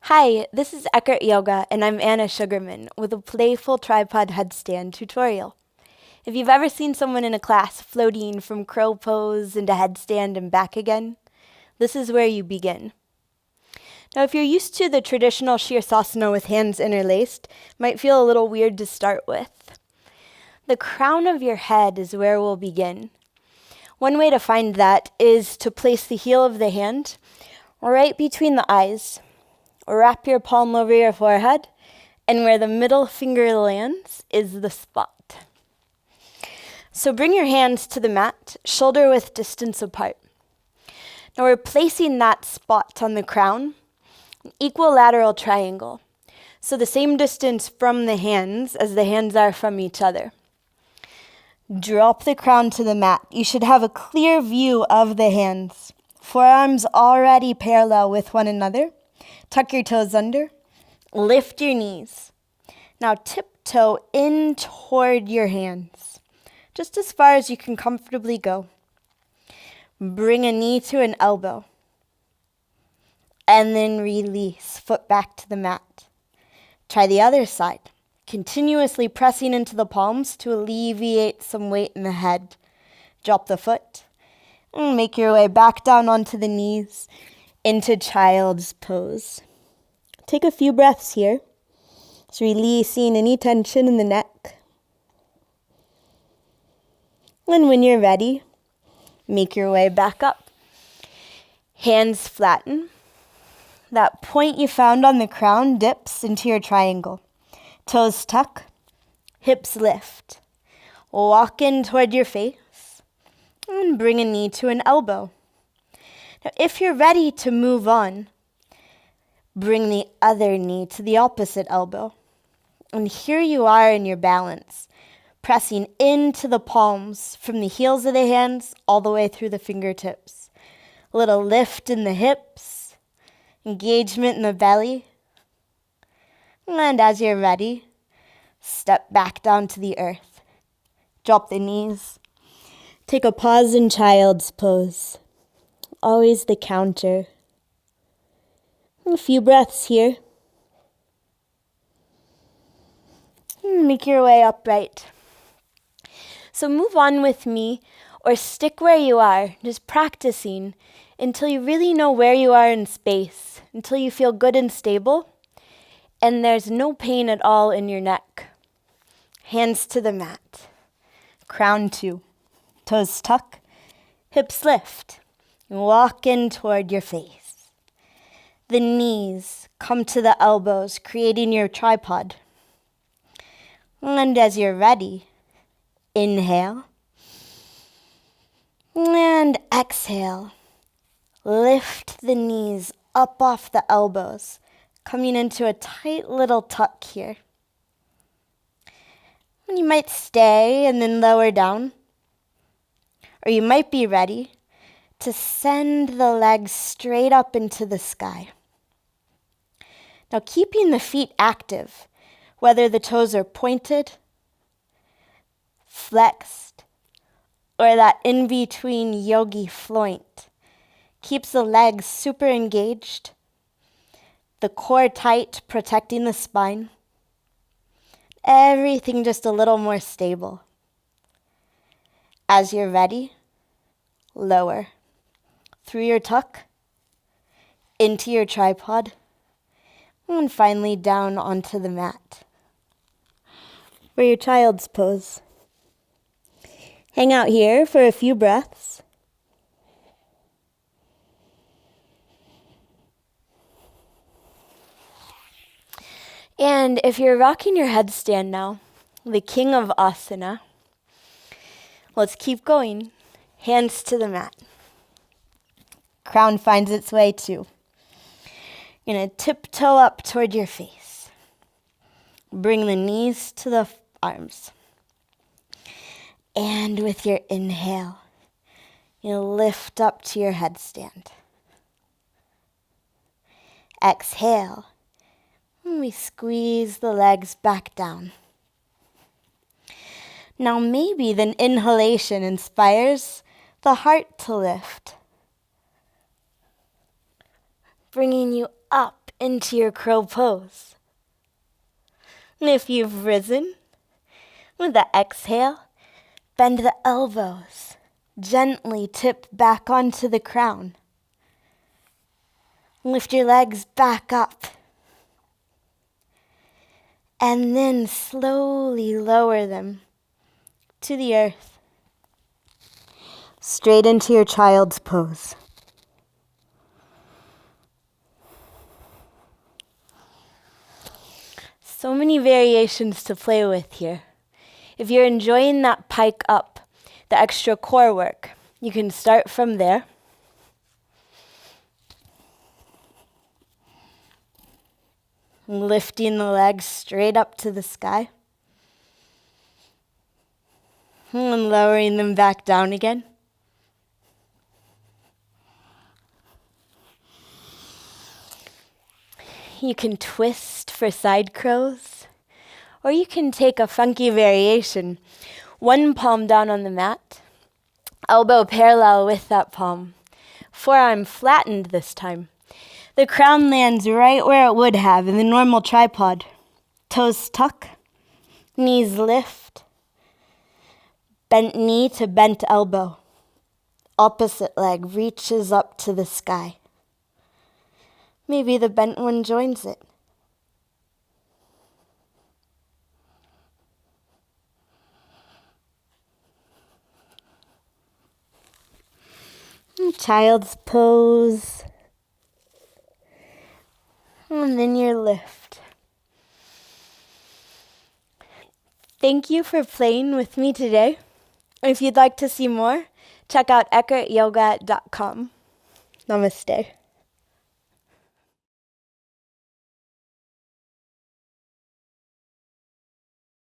Hi, this is EkhartYoga, and I'm Anna Sugarman with a playful tripod headstand tutorial. If you've ever seen someone in a class floating from crow pose into headstand and back again, this is where you begin. Now, if you're used to the traditional Shirsasana with hands interlaced, it might feel a little weird to start with. The crown of your head is where we'll begin. One way to find that is to place the heel of the hand right between the eyes. Wrap your palm over your forehead, and where the middle finger lands is the spot. So bring your hands to the mat, shoulder width distance apart. Now we're placing that spot on the crown, an equilateral triangle. So the same distance from the hands as the hands are from each other. Drop the crown to the mat. You should have a clear view of the hands. Forearms already parallel with one another. Tuck your toes under, lift your knees. Now tiptoe in toward your hands, just as far as you can comfortably go. Bring a knee to an elbow, and then release, foot back to the mat. Try the other side, continuously pressing into the palms to alleviate some weight in the head. Drop the foot, and make your way back down onto the knees, into child's pose. Take a few breaths here, just releasing any tension in the neck. And when you're ready, make your way back up. Hands flatten. That point you found on the crown dips into your triangle. Toes tuck, hips lift. Walk in toward your face, and bring a knee to an elbow. Now, if you're ready to move on, bring the other knee to the opposite elbow. And here you are in your balance, pressing into the palms from the heels of the hands all the way through the fingertips. A little lift in the hips, engagement in the belly. And as you're ready, step back down to the earth. Drop the knees. Take a pause in child's pose. Always the counter. A few breaths here. Make your way upright. So move on with me, or stick where you are, just practicing until you really know where you are in space, until you feel good and stable, and there's no pain at all in your neck. Hands to the mat. Crown 2. Toes tuck, hips lift. Walk in toward your face. The knees come to the elbows, creating your tripod. And as you're ready, inhale. And exhale. Lift the knees up off the elbows, coming into a tight little tuck here. And you might stay and then lower down. Or you might be ready to send the legs straight up into the sky. Now keeping the feet active, whether the toes are pointed, flexed, or that in-between yogi floint, keeps the legs super engaged, the core tight, protecting the spine, everything just a little more stable. As you're ready, lower. Through your tuck, into your tripod, and finally down onto the mat. For your child's pose. Hang out here for a few breaths. And if you're rocking your headstand now, the king of asana, let's keep going. Hands to the mat. Crown finds its way too. You're going to tiptoe up toward your face. Bring the knees to the arms. And with your inhale, you lift up to your headstand. Exhale. And we squeeze the legs back down. Now maybe the inhalation inspires the heart to lift, bringing you up into your crow pose. And if you've risen, with the exhale, bend the elbows. Gently tip back onto the crown. Lift your legs back up. And then slowly lower them to the earth. Straight into your child's pose. So many variations to play with here. If you're enjoying that pike up, the extra core work, you can start from there. Lifting the legs straight up to the sky. And lowering them back down again. You can twist for side crows, or you can take a funky variation. One palm down on the mat, elbow parallel with that palm. Forearm flattened this time. The crown lands right where it would have in the normal tripod. Toes tuck, knees lift, bent knee to bent elbow. Opposite leg reaches up to the sky. Maybe the bent one joins it. Child's pose. And then your lift. Thank you for playing with me today. If you'd like to see more, check out EkhartYoga.com. Namaste.